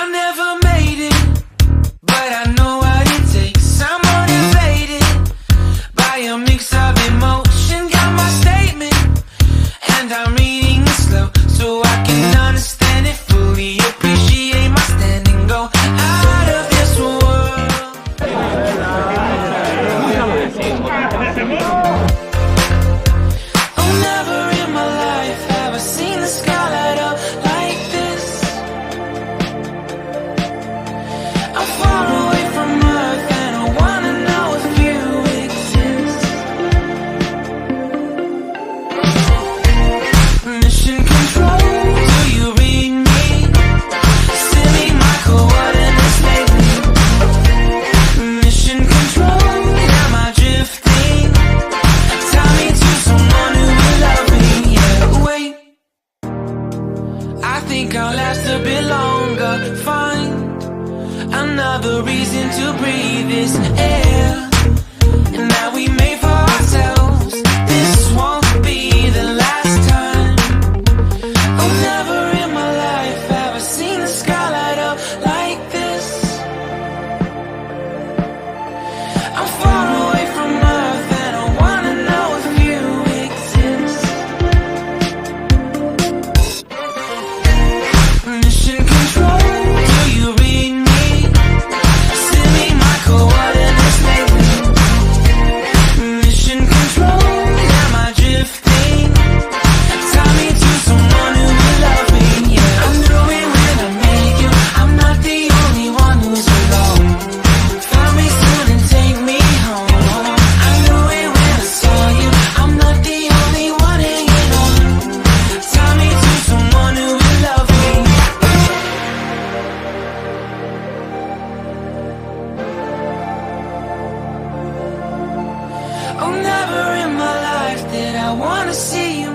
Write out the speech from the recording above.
I never made it, but I know what it takes. I'm motivated by a mix of emotion. Got my statement, and I'm reading it slow so I can understand it fully. Appreciate my standing, go out of this world. Oh, never in my life have I seen the sky light up like this. I'm far away from Earth and I wanna know if you exist. Mission control, do you read me? Send me my coordinates lately. Mission control, am I drifting? Tie me to someone who will love me. Yeah, wait, I think I'll last a bit longer. Find another reason to breathe this air, and that we made for ourselves. This won't be the last time. Oh, never in my life have I seen the sky light up like this. I'm far away from Earth and I wanna know if you exist. Mission control, do you read me? Send me my coordinates lately. Mission control, am I drifting? Tie me to someone who will love me. Yeah, I knew it when I met you. I'm not the only one who's alone. Find me soon and take me home. I knew it when I saw you. I'm not the only one hanging on. Tie me to someone who will love me. Oh, never in my life did I wanna see you